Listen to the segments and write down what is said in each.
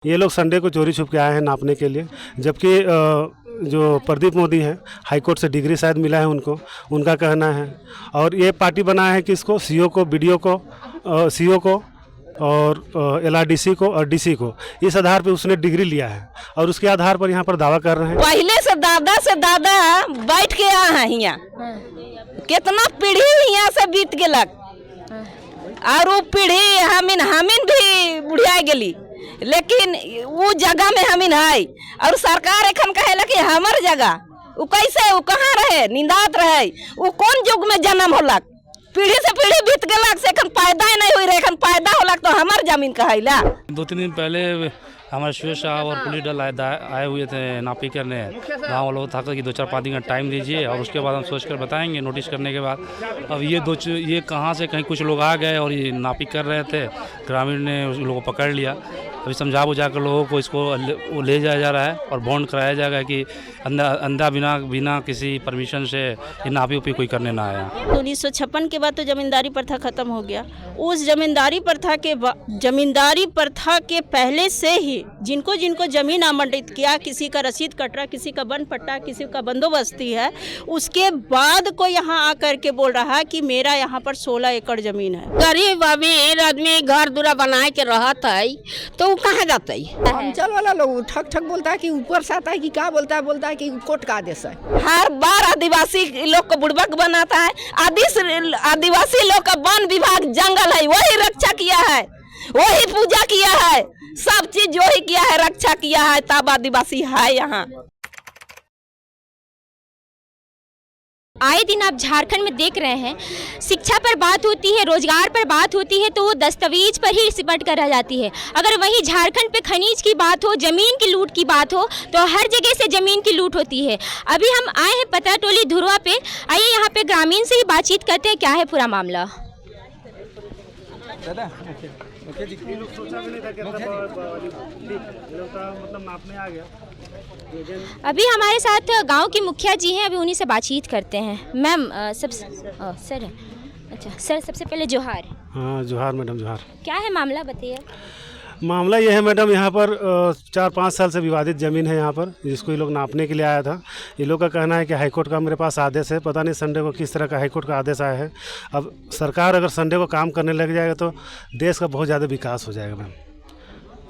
ये लोग संडे को चोरी छुप के आए हैं नापने के लिए, जबकि जो प्रदीप मोदी हैं हाईकोर्ट से डिग्री शायद मिला है उनको, उनका कहना है। और ये पार्टी बनाया है कि इसको सीओ को, बीडीओ को, सीओ को और एलआरडीसी को और डीसी को, इस आधार पे उसने डिग्री लिया है और उसके आधार पर यहाँ पर दावा कर रहे हैं। पहले से दादा बैठ के आ हैं यहाँ, कितना पीढ़ी यहाँ से बीत गेलक और वो पीढ़ी हमीन भी बुढ़िया गेली, लेकिन वो जगह में हमीन है और सरकार एखन कहेला कि हमार जगह, वो कैसे, वो कहाँ रहे, निंदात रहे, वो कौन युग में जन्म होलक, पीढ़ी से पीढ़ी बीत गेलक से एखन पैदा नहीं हुई रहे, एखन पैदा होलक तो हमार जमीन कहेला। 2-3 दिन पहले हमारे शिव साहब और पुलिस दल आए हुए थे नापी करने। गाँव वालों को था कि 2-4-5 दिन का टाइम दीजिए और उसके बाद हम सोच कर बताएंगे नोटिस करने के बाद। अब ये कहाँ से कहीं कुछ लोग आ गए और ये नापी कर रहे थे, ग्रामीण ने उस लोगों को पकड़ लिया। अभी समझा बुझा कर लोगों को इसको ले जाया जा रहा है और बॉन्ड कराया जाएगा कि अंधा बिना किसी परमिशन से ये नापी उपी कोई करने ना आया। 1956 के बाद तो जमींदारी प्रथा खत्म हो गया। उस जमींदारी प्रथा के पहले से ही जिनको जमीन आवंटित किया, किसी का रसीद कटरा, किसी का वन पट्टा, किसी का बंदोबस्ती है, उसके बाद को यहाँ आकर के बोल रहा है कि मेरा यहाँ पर 16 एकड़ जमीन है। गरीब अमीर आदमी घर दूरा बना के रहता है तो वो कहाँ जाता है? अंचल वाला लोग ठक बोलता है कि ऊपर से आता है कि क्या बोलता है कि कोर्ट का आदेश है। हर बार आदिवासी लोग को बुड़बक बनाता है। आदिवासी लोग का वन विभाग जंगल है, वही रक्षा किया है, वही पूजा किया है, सब चीज जो ही किया है, रक्षा किया है, तब आदिवासी है यहाँ। आए दिन आप झारखंड में देख रहे हैं, शिक्षा पर बात होती है, रोजगार पर बात होती है तो वो दस्तावेज पर ही सिमट कर रह जाती है। अगर वहीं झारखंड पे खनिज की बात हो, जमीन की लूट की बात हो, तो हर जगह से जमीन की लूट होती है। अभी हम आए हैं पताटोली धुरवा पे, आइए यहाँ पे ग्रामीण से ही बातचीत करते हैं, क्या है पूरा मामला। अभी हमारे साथ गांव की मुखिया जी हैं, अभी उन्हीं से बातचीत करते हैं। मैम सर, अच्छा सर, सबसे पहले जोहार। हाँ जोहार मैडम, जोहार। क्या है मामला, बताइए। मामला ये है मैडम, यहाँ पर 4-5 साल से विवादित ज़मीन है यहाँ पर, जिसको ये लोग नापने के लिए आया था। ये लोग का कहना है कि हाईकोर्ट का मेरे पास आदेश है, पता नहीं संडे को किस तरह का हाईकोर्ट का आदेश आया है। अब सरकार अगर संडे को काम करने लग जाएगा तो देश का बहुत ज़्यादा विकास हो जाएगा मैम।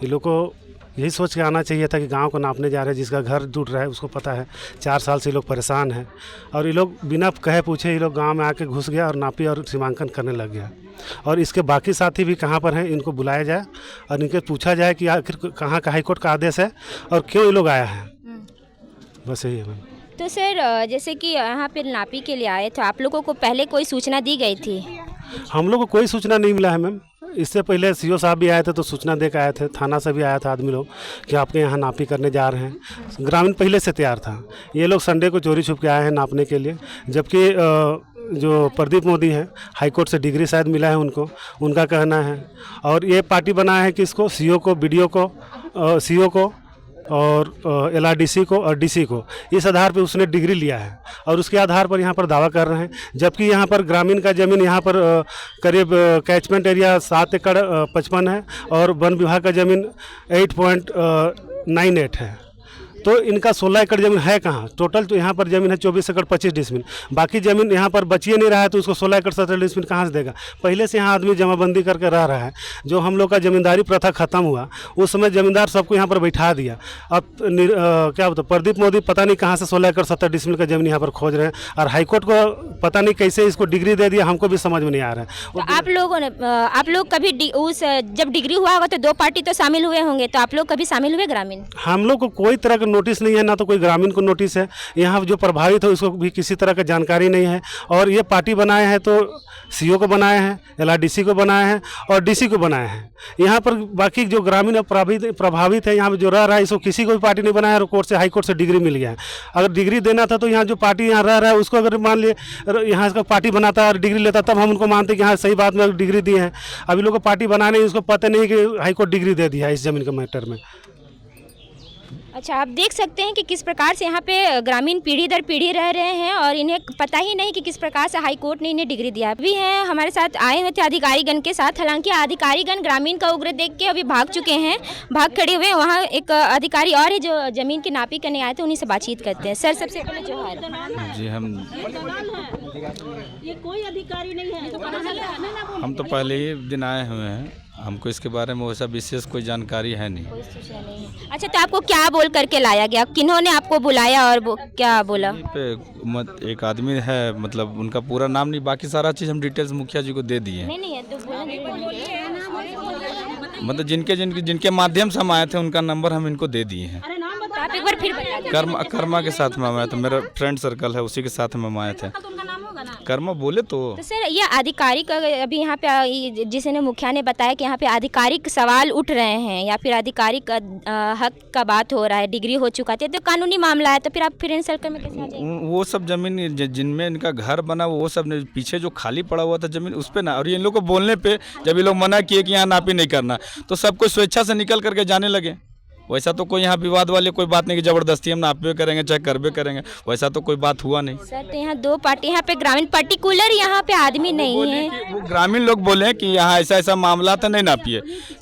ये लोग को यही सोच के आना चाहिए था कि गांव को नापने जा रहे हैं, जिसका घर टूट रहा है उसको पता है। 4 साल से ये लोग परेशान हैं और ये लोग बिना कहे पूछे ये लोग गांव में आके घुस गया और नापी और सीमांकन करने लग गया। और इसके बाकी साथी भी कहां पर हैं, इनको बुलाया जाए और इनके पूछा जाए कि आखिर कहां का हाईकोर्ट का आदेश है और क्यों ये लोग आया है। बस यही है मैम। तो सर, जैसे कि यहाँ पे नापी के लिए आए तो आप लोगों को पहले कोई सूचना दी गई थी? हम लोग को कोई सूचना नहीं मिला है मैम। इससे पहले सीओ साहब भी आए थे तो सूचना दे के आए थे, थाना से भी आया था आदमी लोग कि आपके यहाँ नापी करने जा रहे हैं। ग्रामीण पहले से तैयार था। ये लोग संडे को चोरी छुप के आए हैं नापने के लिए, जबकि जो प्रदीप मोदी हैं हाईकोर्ट से डिग्री शायद मिला है उनको, उनका कहना है। और ये पार्टी बनाया है कि इसको सीओ को, बीडीओ को, सीओ को और एलआरडीसी को और डीसी को, इस आधार पे उसने डिग्री लिया है और उसके आधार पर यहाँ पर दावा कर रहे हैं। जबकि यहाँ पर ग्रामीण का ज़मीन यहाँ पर करीब कैचमेंट एरिया 7 एकड़ 55 है और वन विभाग का ज़मीन 8.98 है। तो इनका 16 एकड़ ज़मीन है कहाँ? टोटल तो यहाँ पर ज़मीन है 24 एकड़ 25 डिसमिल। बाकी ज़मीन यहाँ पर बचिए नहीं रहा है तो उसको 16 एकड़ 17 डिसमिल कहाँ से देगा? पहले से यहाँ आदमी जमाबंदी करके रह रहा है। जो हम लोग का ज़मींदारी प्रथा ख़त्म हुआ उस समय ज़मींदार सबको यहाँ पर बैठा दिया। अब क्या बोलते प्रदीप मोदी पता नहीं कहाँ से 16 एकड़ 17 डिसमिल का ज़मीन यहाँ पर खोज रहे हैं और हाईकोर्ट को पता नहीं कैसे इसको डिग्री दे दिया, हमको भी समझ में नहीं आ रहा है। तो आप लोग कभी उस जब डिग्री हुआ होगा तो 2 पार्टी तो शामिल हुए होंगे, तो आप लोग कभी शामिल हुए ग्रामीण? हम लोग को कोई तरह का नोटिस नहीं है, ना तो कोई ग्रामीण को नोटिस है। यहाँ जो प्रभावित है उसको भी किसी तरह का जानकारी नहीं है। और ये पार्टी बनाए हैं तो सीओ को बनाए हैं, एलआरडीसी को बनाए हैं और डीसी को बनाए हैं। यहाँ पर बाकी जो ग्रामीण प्रभावित है यहाँ पर जो रह रहा है इसको किसी को भी पार्टी नहीं बनाया और कोर्ट से हाईकोर्ट से डिग्री मिल गया है। अगर डिग्री देना था तो यहाँ जो पार्टी यहाँ रह रहा है उसको अगर मान लिए यहाँ इसका पार्टी बनाता और डिग्री लेता तब हम उनको मानते कि हाँ सही बात में डिग्री दी है। अभी लोग को पार्टी बनाने उसको पता नहीं कि हाईकोर्ट डिग्री दे दिया है इस जमीन के मैटर में। अच्छा, आप देख सकते हैं कि किस प्रकार से यहाँ पे ग्रामीण पीढ़ी दर पीढ़ी रह रहे हैं और इन्हें पता ही नहीं कि किस प्रकार से हाई कोर्ट ने इन्हें डिग्री दिया। अभी हैं हमारे साथ आए हुए थे अधिकारीगण के साथ, हालांकि अधिकारीगण ग्रामीण का उग्र देख के अभी भाग चुके हैं, भाग खड़े हुए। वहाँ एक अधिकारी और है जो जमीन की नापी करने आए थे, उन्हीं से बातचीत करते हैं। सर, सबसे पहले जोहार जी। ये कोई अधिकारी नहीं है, हम तो पहले ही दिन आए हुए हैं, हमको इसके बारे में वैसा विशेष कोई जानकारी है नहीं। कोई सूचना नहीं है। अच्छा, तो आपको क्या बोल करके लाया गया, किन्होंने आपको बुलाया और वो क्या बोला? एक आदमी है, मतलब उनका पूरा नाम नहीं, बाकी सारा चीज़ हम डिटेल्स मुखिया जी को दे दिए हैं। नहीं है तो मतलब जिनके माध्यम से हम आए थे उनका नंबर हम इनको दे दिए हैं। आप एक बार फिर बता दीजिए। कर्मा के साथ में आए थे, मेरा फ्रेंड सर्कल है, उसी के साथ में हम आए थे। कर्मा बोले तो सर, ये आधिकारिक अभी यहाँ पे जिसने मुखिया ने बताया कि यहाँ पे आधिकारिक सवाल उठ रहे हैं या फिर आधिकारिक हक का बात हो रहा है, डिग्री हो चुका है, तो कानूनी मामला है, तो फिर आप फ्रेंड सर्कल में कैसे आ जाएंगे? वो सब जमीन जिनमें इनका घर बना वो सब पीछे जो खाली पड़ा हुआ था जमीन उस पे ना, और ये लोग को बोलने पे जब ये लोग मना किए कि यहाँ नापी नहीं करना, तो सब कोई स्वेच्छा से निकल करके जाने लगे। वैसा तो कोई यहाँ विवाद वाली कोई बात नहीं कि जबरदस्ती हम नापे करेंगे चाहे करबे करेंगे, वैसा तो कोई बात हुआ नहीं। सर, तो यहाँ दो पार्टी, यहाँ पे ग्रामीण पर्टिकुलर यहाँ पे आदमी नहीं है। वो ग्रामीण लोग बोले कि यहाँ ऐसा ऐसा मामला था, नहीं नापिए,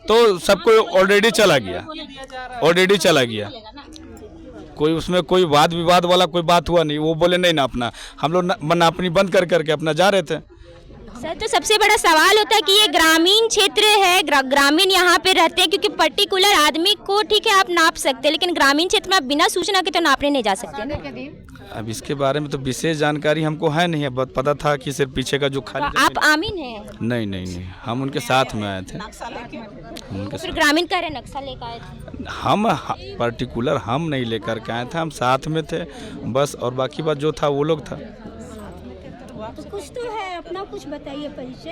तो सबको ऑलरेडी चला गया, कोई उसमें कोई वाद विवाद वाला कोई बात हुआ नहीं। वो बोले नहीं नापना, हम लोग नापनी बंद करके अपना जा रहे थे। सर, तो सबसे बड़ा सवाल होता है कि ये ग्रामीण क्षेत्र है, ग्रामीण यहाँ पे रहते हैं, क्योंकि पर्टिकुलर आदमी को ठीक है आप नाप सकते हैं, लेकिन ग्रामीण क्षेत्र में आप बिना सूचना के तो नापने नहीं जा सकते। अब इसके बारे में तो विशेष जानकारी हमको है नहीं है, पता था कि सिर्फ पीछे का जो खाली। तो आप आमीन हैं? नहीं, हम उनके साथ में आए थे। फिर ग्रामीण कह रहे नक्शा लेकर आए थे? हम पर्टिकुलर हम नहीं लेकर के आए थे, हम साथ में थे बस, और बाकी बात जो था वो लोग था। तो कुछ तो है, अपना कुछ बताइए परिचय।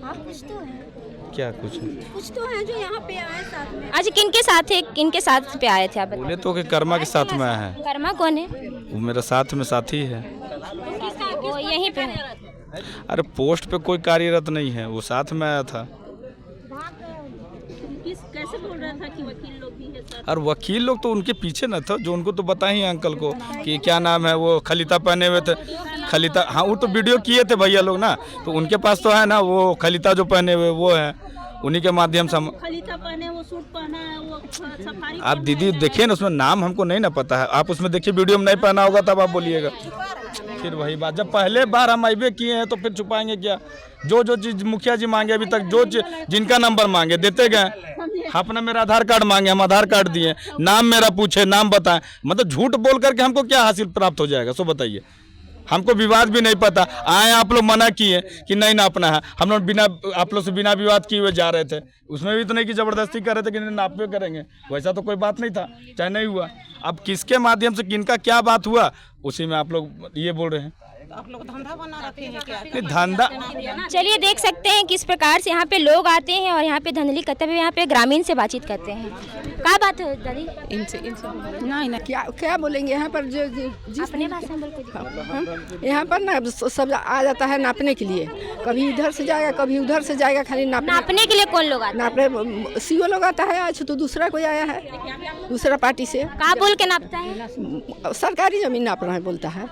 आप कुछ तो है, क्या कुछ तो है जो यहाँ पे आए साथ में। आज किनके साथ पे आए थे आप? बोले तो कि कर्मा के साथ में आए हैं। कर्मा कौन है? वो मेरा साथ में साथी है। वो यहीं पे है? अरे पोस्ट पे कोई कार्यरत नहीं है, वो साथ में आया था। कैसे बोल रहा था कि वकील लोग भी है सर? और वकील लोग तो उनके पीछे न था, जो उनको तो पता ही अंकल को कि क्या नाम है, वो खलीता पहने हुए थे, खलीता। हाँ, वो तो वीडियो किए थे भैया लोग ना, तो उनके पास तो है ना, वो खलीता जो पहने हुए वो है, उन्हीं के माध्यम से हम। खलीता पहने, वो सूट पहना है, वो सफारी। आप दीदी देखिए ना, उसमें नाम हमको नहीं ना पता है, आप उसमें देखिए वीडियो में नहीं पहना होगा तब आप बोलिएगा। फिर वही बात, जब पहले बार हम आईबे किए हैं तो फिर छुपाएंगे क्या? जो चीज मुखिया जी मांगे अभी तक, जो जिनका नंबर मांगे देते गए। अपना मेरा आधार कार्ड मांगे, हम आधार कार्ड दिए, नाम मेरा पूछे, नाम बताएं, मतलब झूठ बोल करके हमको क्या हासिल प्राप्त हो जाएगा? सो बताइए। हमको विवाद भी नहीं पता, आए आप लोग मना किए कि नहीं नापना है, हम लोग बिना आप लोग से बिना विवाद किए हुए जा रहे थे, उसमें भी तो नहीं कि जबरदस्ती कर रहे थे कि नहीं नापे करेंगे, वैसा तो कोई बात नहीं था, चाहे नहीं हुआ। अब किसके माध्यम से किनका क्या बात हुआ उसी में आप लोग ये बोल रहे हैं। आप लोग धंधा बना रखे हैं क्या? नहीं धंधा, चलिए देख सकते हैं किस प्रकार से यहाँ पे लोग आते हैं और यहाँ पे धंधली करते हुए यहाँ पे ग्रामीण से बातचीत करते हैं। क्या बात है दादी? इनसे नहीं क्या बोलेंगे यहाँ पर जो अपने भाषा में बोल के यहाँ पर ना सब आ जाता है नापने के लिए, कभी इधर से जाएगा कभी उधर से जाएगा, खाली नापने के लिए कौन लोग आते हैं? नापने सीओ लोग आता है, आज तो दूसरा कोई आया है दूसरा पार्टी से। क्या बोल के नापता है? सरकारी जमीन नापना है बोलता है।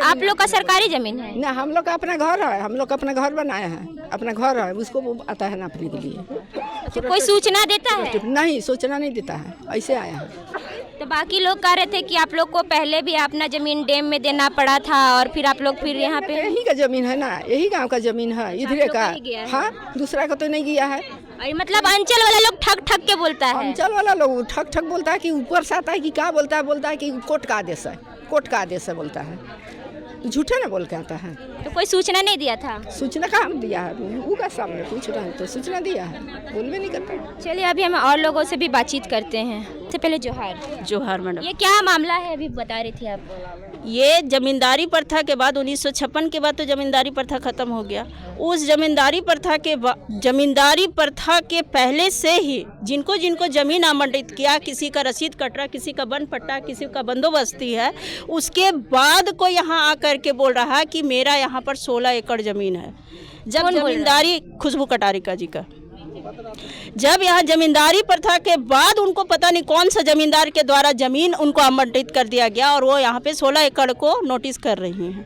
आप लोग का सरकारी जमीन है ना, हम लोग का अपना घर है, हम लोग का अपना घर बनाया है, अपना घर है, उसको आता है नापने के लिए। तो कोई सूचना देता है? नहीं, सूचना नहीं देता है, ऐसे आया है। तो बाकी लोग कह रहे थे कि आप लोग को पहले भी अपना जमीन डैम में देना पड़ा था और फिर आप लोग फिर यहाँ पे। यही का जमीन है ना, यही गांव का जमीन है, इधरे का। हाँ, दूसरा का तो नहीं गया है। अरे मतलब अंचल वाला लोग ठग ठग के बोलता है। अंचल वाला लोग ठग ठग बोलता है कि ऊपर से आता है कि क्या बोलता है कि कोर्ट का आदेश है, कोर्ट का आदेश है बोलता है, झूठे ना बोल के आता है। तो कोई सूचना नहीं दिया था? सूचना कहाँ दिया है, वो का सामने पूछ रहे हैं तो सूचना दिया है, बोलवे नहीं करता। चलिए अभी हम और लोगों से भी बातचीत करते हैं। सबसे पहले जोहार मैडम। ये क्या मामला है अभी बता रही थी आप? ये जमींदारी प्रथा के बाद 1956 के बाद तो जमींदारी प्रथा खत्म हो गया। उस जमींदारी प्रथा के पहले से ही जिनको जिनको जमीन आवंटित किया, किसी का रसीद कटरा, किसी का वन पट्टा, किसी का बंदोबस्ती है, उसके बाद कोई यहाँ आकर के बोल रहा है कि मेरा यहाँ पर 16 एकड़ जमीन है। जब जमींदारी खुशबू कटारिका जी का जब यहाँ जमींदारी प्रथा के बाद उनको पता नहीं कौन सा जमींदार के द्वारा ज़मीन उनको आवंटित कर दिया गया और वो यहाँ पे 16 एकड़ को नोटिस कर रही हैं,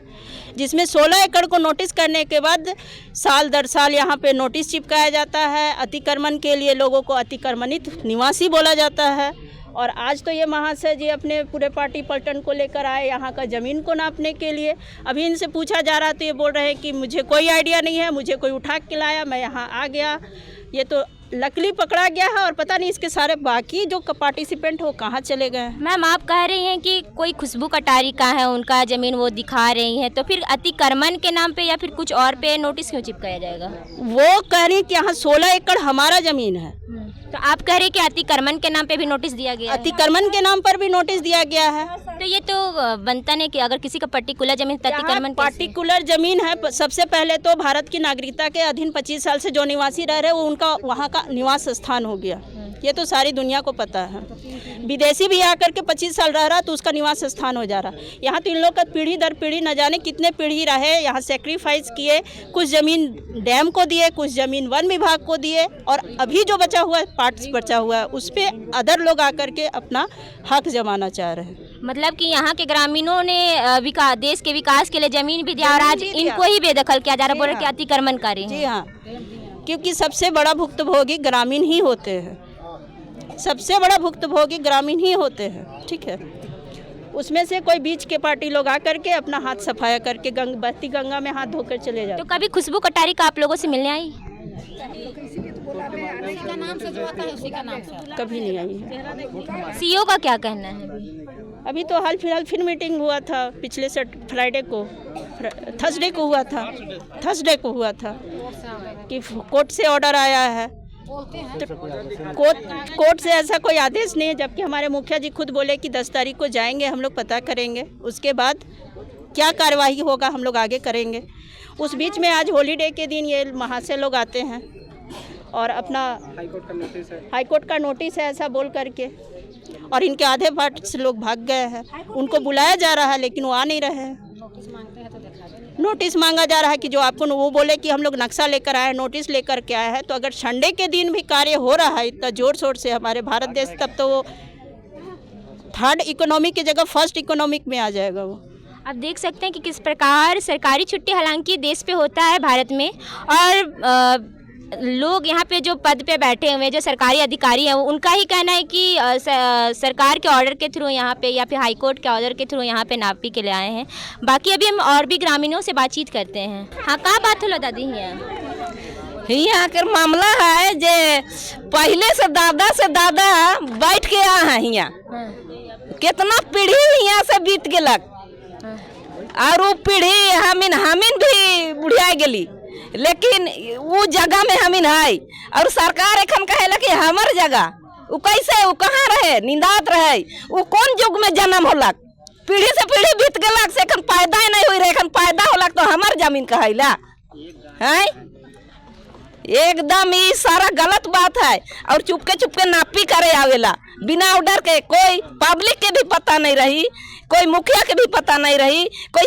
जिसमें 16 एकड़ को नोटिस करने के बाद साल दर साल यहाँ पे नोटिस चिपकाया जाता है। अतिक्रमण के लिए लोगों को अतिक्रमणित निवासी बोला जाता है। और आज तो ये महाशय जी अपने पूरे पार्टी पलटन को लेकर आए यहाँ का ज़मीन को नापने के लिए। अभी इनसे पूछा जा रहा तो ये बोल रहे हैं कि मुझे कोई आइडिया नहीं है, मुझे कोई उठा के लाया, मैं यहाँ आ गया। ये तो लकली पकड़ा गया है और पता नहीं इसके सारे बाकी जो पार्टिसिपेंट हो कहाँ चले गए हैं। मैम आप कह रही हैं कि कोई खुशबू कटारी का है उनका ज़मीन वो दिखा रही हैं, तो फिर अतिक्रमण के नाम पे या फिर कुछ और पे नोटिस क्यों चिपकाया जाएगा? वो कह रही कि यहाँ 16 एकड़ हमारा ज़मीन है। तो आप कह रहे हैं कि अतिक्रमण के नाम पे भी नोटिस दिया गया है? अतिक्रमण के नाम पर भी नोटिस दिया गया है। तो ये तो बनता नहीं कि अगर किसी का पर्टिकुलर ज़मीन अतिक्रमण पार्टिकुलर ज़मीन है। सबसे पहले तो भारत की नागरिकता के अधीन 25 साल से जो निवासी रह रहे वो उनका वहाँ का निवास स्थान हो गया। ये तो सारी दुनिया को पता है। विदेशी भी आकर के 25 साल रह रहा तो उसका निवास स्थान हो जा रहा। यहाँ तो इन लोग का पीढ़ी दर पीढ़ी न जाने कितने पीढ़ी रहे, यहाँ सेक्रीफाइस किए, कुछ ज़मीन डैम को दिए, कुछ ज़मीन वन विभाग को दिए और अभी जो बचा हुआ है पार्ट्स बचा हुआ है उस पर अदर लोग आकर के अपना हक जमाना चाह रहे हैं। मतलब कि यहाँ के ग्रामीणों ने देश के विकास के लिए ज़मीन भी दिया और आज इनको ही बेदखल किया जा रहा है, बोल रहे कि अतिक्रमणकारी हैं। जी हाँ, क्योंकि सबसे बड़ा भुक्तभोगी ग्रामीण ही होते हैं। सबसे बड़ा भुक्तभोगी ग्रामीण ही होते हैं। ठीक है, उसमें से कोई बीच के पार्टी लोग आकर के अपना हाथ सफाया करके बहती गंगा में हाथ धोकर चले जाते। तो कभी खुशबू कटारी का आप लोगों से मिलने आई? कभी नहीं आई है। सीईओ का क्या कहना है? अभी तो हाल फिलहाल फिर मीटिंग हुआ था, पिछले थर्सडे को हुआ था कि कोर्ट से ऑर्डर आया है। तो कोर्ट से ऐसा कोई आदेश नहीं है, जबकि हमारे मुखिया जी खुद बोले कि 10 तारीख को जाएंगे, हम लोग पता करेंगे, उसके बाद क्या कार्यवाही होगा हम लोग आगे करेंगे। उस बीच में आज हॉलीडे के दिन ये महाशय लोग आते हैं और अपना हाईकोर्ट का नोटिस है ऐसा बोल करके, और इनके आधे पार्टी से लोग भाग गए हैं। उनको बुलाया जा रहा है लेकिन वो आ नहीं रहे हैं। नोटिस मांगा जा रहा है कि जो आपको वो बोले कि हम लोग नक्शा लेकर आए, नोटिस लेकर के आए हैं। तो अगर संडे के दिन भी कार्य हो रहा है इतना जोर शोर से हमारे भारत देश, तब तो वो थर्ड इकोनॉमी की जगह फर्स्ट इकोनॉमिक में आ जाएगा। वो आप देख सकते हैं कि किस प्रकार सरकारी छुट्टी हालांकि देश पे होता है भारत में, और लोग यहाँ पे जो पद पे बैठे हुए जो सरकारी अधिकारी हैं उनका ही कहना है कि सरकार के ऑर्डर के थ्रू यहाँ पे या फिर हाई कोर्ट के ऑर्डर के थ्रू यहाँ पे नापी के लिए आए हैं। बाकी अभी हम और भी ग्रामीणों से बातचीत करते हैं। हाँ, कहाँ बात हो दादी? यहाँ के मामला है जे पहले से दादा बैठ के आ है यहाँ, कितना पीढ़ी यहाँ से बीत गलक और वो पीढ़ी हमीन भी बुढ़िया गली, लेकिन वो जगह में हमीन है और सरकार एखन कहेला कि हमार जगह वो कैसे, वो कहाँ रहे, निंदात रहे, वो कौन युग में जन्म होलक, पीढ़ी से पीढ़ी बीत गलक से एखन पैदा ही नहीं हुई रहे, एखन पैदा होलक तो हमार जमीन कहेला है। एकदम ये सारा गलत बात है और चुपके नापी करे आवेला बिना ऑर्डर के। कोई पब्लिक के भी पता नहीं रही, कोई मुखिया के भी पता नहीं रही, कोई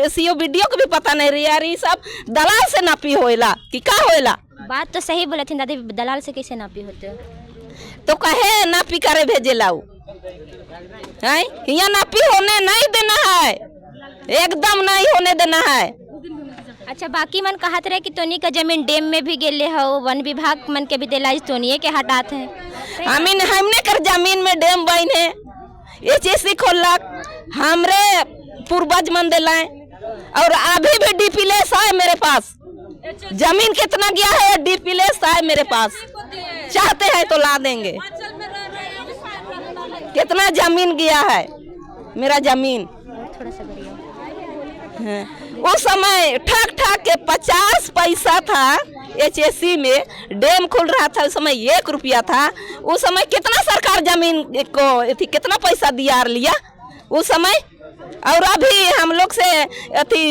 सीओ वीडियो के भी पता नहीं रही। यार ये सब दलाल से नापी होएला कि का होएला? बात तो सही बोला थी दादी, दलाल से कैसे नापी होते हो? तो कहे नापी करे भेजे लाऊ है, यहाँ नापी होने नहीं देना है, एकदम नहीं होने देना है। अच्छा, बाकी मन कहत रहे कि तोनी का जमीन डैम में भी गेले हो, वन विभाग मन के भी दिलाई तोनिए के हटात है। हमने कर जमीन में डैम बने ये चीज खोलक, हमरे पूर्वज मन दिलाए और अभी भी डीपीलेस है मेरे पास। जमीन कितना गया है डीपीलेस है मेरे पास, चाहते हैं तो ला देंगे। कितना जमीन गया है मेरा जमीन। उस समय ठक के 50 पैसा था, HSC में डैम खुल रहा था, उस समय 1 रुपया था। उस समय कितना सरकार जमीन को कितना पैसा लिया उस समय, और अभी हम लोग से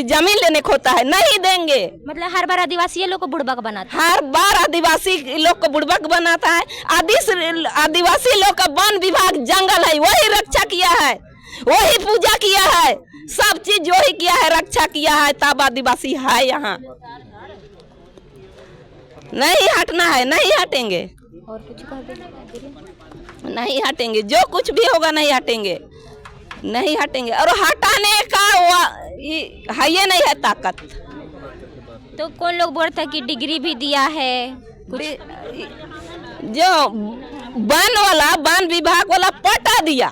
जमीन लेने को होता है, नहीं देंगे। मतलब हर बार आदिवासी लोग को बुड़बक बनाता है, हर बार आदिवासी लोग को बुड़बक बनाता है। आदिवासी लोग का वन विभाग जंगल है, वही रक्षा किया है, वही पूजा किया है, सब चीज जो ही किया है, रक्षा किया है, तब आदिवासी है यहाँ। नहीं हटना है, नहीं हटेंगे, और कुछ नहीं हटेंगे, जो कुछ भी होगा नहीं हटेंगे, नहीं हटेंगे। और हटाने का है ये नहीं है ताकत। तो कौन लोग बोल रहा था कि डिग्री भी दिया है कुछ? जो वन विभाग वाला पट्टा दिया,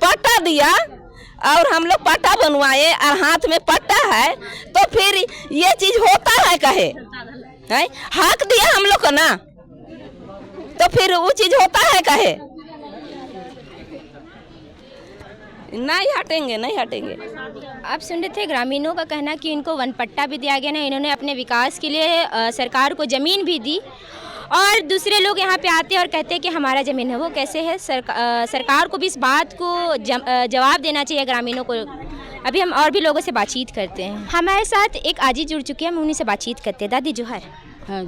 पट्टा दिया और हम लोग पट्टा बनवाए और हाथ में पट्टा है, तो फिर ये चीज होता है कहे है? हक दिया हम लोग को ना, तो फिर वो चीज होता है कहे? नहीं हटेंगे, नहीं हटेंगे। आप सुन रहे थे ग्रामीणों का कहना कि इनको वन पट्टा भी दिया गया ना, इन्होंने अपने विकास के लिए सरकार को ज़मीन भी दी, और दूसरे लोग यहाँ पे आते हैं और कहते हैं कि हमारा ज़मीन है। वो कैसे है? सरकार को भी इस बात को जवाब देना चाहिए ग्रामीणों को। अभी हम और भी लोगों से बातचीत करते हैं। हमारे साथ एक आजी जुड़ चुकी है, हम उन्हीं से बातचीत करते हैं। दादी जोहर। हाँ।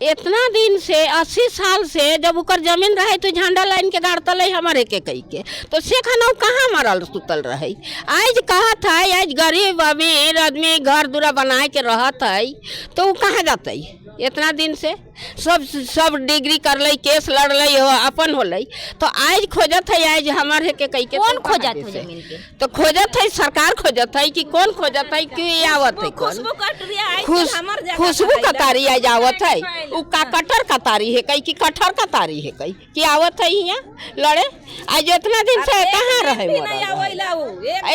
इतना दिन से 80 साल से जब उकर जमीन रहे तो झंडा लाइन के गाड़तल हमारे के कई के, तो से खाना कहाँ मरल सुतल रहे। आज कहा था आज गरीब अमीर आदमी घर दूरा बनाए के रहत है, तो वो कहाँ जाते? इतना दिन से सब डिग्री कर ले, केस लड़ ले, अपन हो ले, तो आज खोजत है आज हमारे के कई के। कौन खोजत है जमीन के? तो खोजत है सरकार, खोजत है कि कौन खोजत है, क्यों आवत है? खुशबू कतारी आज आवत है, वो का कटर कतारी है कई कि कठर कतारी है कई कि आवत है यहाँ लड़े। आज इतना दिन से कहाँ रहे?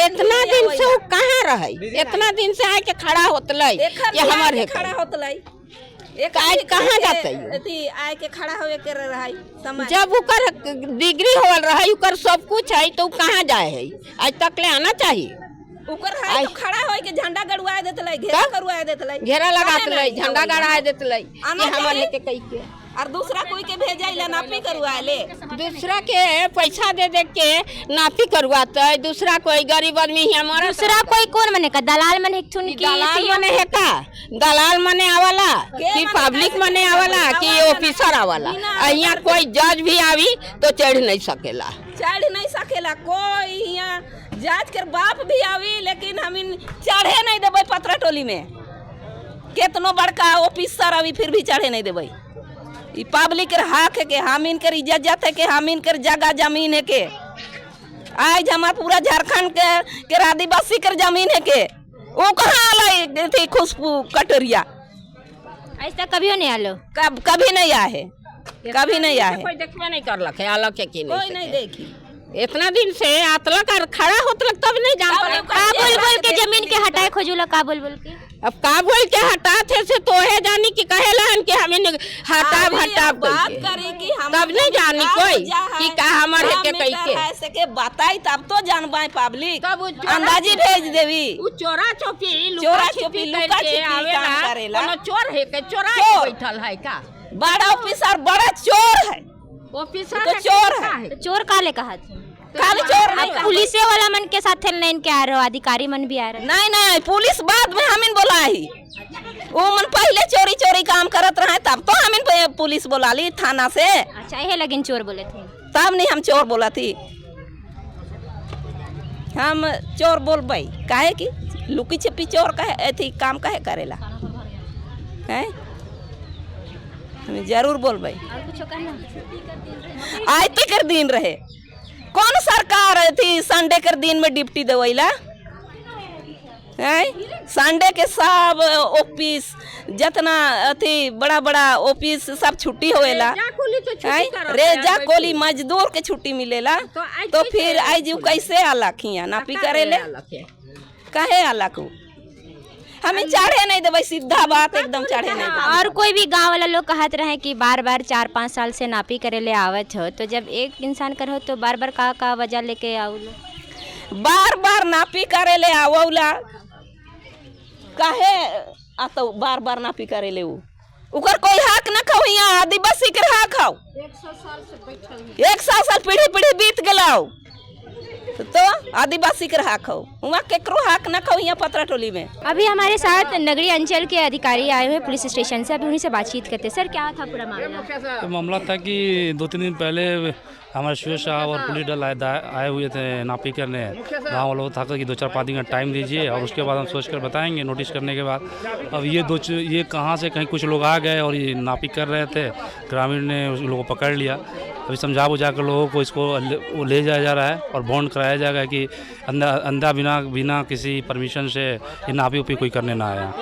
इतना दिन से वो कहाँ रहे? इतना दिन से आके खड़ा होतले ये हमारे खड़ा होतले, आज कहाँ जाते? आए के खड़ा होए के रही जब उकर डिग्री होल रहा, उकर सब कुछ है, तो कहाँ जाए है? आज तक ले आना चाहिए। उकर है तो खड़ा होए के झंडा गड़वाए देतले, घेरा करवाए देतले, घेरा लगातले, झंडा गड़ाए देतले ये हमारे के कई के। और दूसरा कोई के भेजा इला नापी करवाए ले, दूसरा के पैसा दे दे के नापी करवाते, दूसरा कोई गरीब आदमी हमारा। दूसरा कोई कौन मने का? दलाल मने दलाल मने है का? दलाल मने आवाला कि पब्लिक मने आवाला कि ऑफिसर आवाला? यहाँ कोई जज भी आवी तो चढ़ नहीं सकेला, चढ़ नहीं सकेला कोई। यहाँ जज के बाप भी आवी, लेकिन हम चढ़े नहीं देवे पत्रा टोली में। कितनो बड़का ऑफिसर आवी फिर भी चढ़े नहीं देवे। ई पब्लिक के हक है के, हम इनकर इज्जत है के, हम इनकर जगह जमीन है के। आज हमारा पूरा झारखंड के आदिवासी कर जमीन है के, वो कहाँ आला थी खुशबू कटोरिया? ऐसा कभी नहीं आलो? कभी नहीं आए, कभी नहीं आए, कोई देखबे नहीं कर लखे आलो के की कोई नहीं देखी। इतना दिन से आतला कर खड़ा होतलक तब नहीं जान पड़े। का बोल के जमीन के हटाए खोजुला, का बोल के अब का बोल के हटाते से तो है जानी कि कहेला कि हमें हटा बात करे कि हम तब नहीं जानी कोई कि का हमारे के कई के ऐसे के बताई तब तो जानबाई पब्लिक, तब अंदाजी भेज देवी। वो चोरा चोपी लुका छिपी काम करेला। कोनो चोर है के चोरा के बैठल है का? बड़ा ऑफिसर बड़ा चोर है, ऑफिसर तो चोर है। तो चोर काले कहा खाली चोर नहीं, पुलिसे वाला मन के साथ लाइन के आ रहे हो, अधिकारी मन भी आ रहे? नहीं नहीं, पुलिस बाद में हमिन बोला ही। वो मन पहले चोरी चोरी काम करत रहे, तब तो हमिन पुलिस बोला ली थाना से। अच्छा ये लेकिन चोर बोले थे तब नहीं हम चोर बोला थी। हम चोर बोल भाई काहे की लुकी छिपी चोर कहे थी काम काहे करेला है? हम जरूर बोल भाई। आज तक कर दिन रहे, कौन सरकार थी संडे के दिन में डिप्टी देवैला है? संडे के सब ऑफिस जितना अथी बड़ा बड़ा ऑफिस सब छुट्टी होएला, रेजा कोली मजदूर के छुट्टी मिलेला, तो फिर आज कैसे आलक हिया नापी करेले? कहे आलक हमें चढ़े नहीं देवे, सीधा बात एकदम चढ़े नहीं देवे। और कोई भी गांव वाला लोग कहत रहे कि बार बार 4-5 साल से नापी करे ले आवत हो, तो जब एक इंसान करो तो बार बार का वजह लेके आउला? बार बार नापी करे ले आवला काहे आतो? बार बार नापी करे ले उकर कोई हक न खाओ, यहाँ आदिवासी के हक खाओ। 100 साल पीढ़ी पीढ़ी बीत गलाओ, तो आदिवासी के हक हो, वहाँ केकरो हक न खाओ यहाँ पतरा टोली में। अभी हमारे साथ नगरीय अंचल के अधिकारी आए हुए पुलिस स्टेशन से, अभी उन्हीं से बातचीत करते। सर क्या था पूरा मामला? तो मामला था कि 2-3 दिन पहले हमारे शिव साहब और पुलिस दल आए हुए थे नापी करने। गाँव वालों था कि 2-4-5 दिन का टाइम दीजिए और उसके बाद हम सोच कर बताएंगे नोटिस करने के बाद। अब ये कहाँ से कहीं कुछ लोग आ गए और ये नापी कर रहे थे, ग्रामीण ने उस लोगों को पकड़ लिया। अभी समझा बुझा कर लोगों को इसको ले जाया जा रहा है और बॉन्ड कराया जाएगा कि अंधा बिना किसी परमिशन से ये नापी उपी कोई करने ना आया।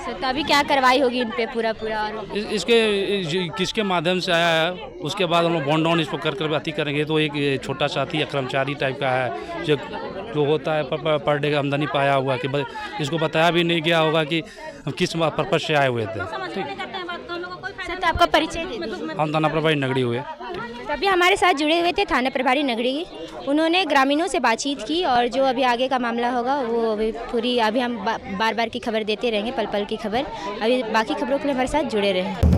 तो अभी क्या कार्रवाई होगी इन पे पूरा और इसके किसके माध्यम से आया है उसके बाद हम लोग बॉन्ड डाउन इसको कर अति करेंगे। तो एक छोटा साथी या कर्मचारी टाइप का है जो होता है पर डे का आमदनी पाया हुआ कि इसको बताया भी नहीं गया होगा कि हम किस पर्पज से आए हुए थे। सर तो आपका परिचय दे दीजिए। हम थाना प्रभारी नगड़ी हुए। तो अभी हमारे साथ जुड़े हुए थे थाना प्रभारी नगरी की, उन्होंने ग्रामीणों से बातचीत की और जो अभी आगे का मामला होगा वो अभी हम बार बार की खबर देते रहेंगे, पल पल की खबर। अभी बाकी खबरों के लिए हमारे साथ जुड़े रहें।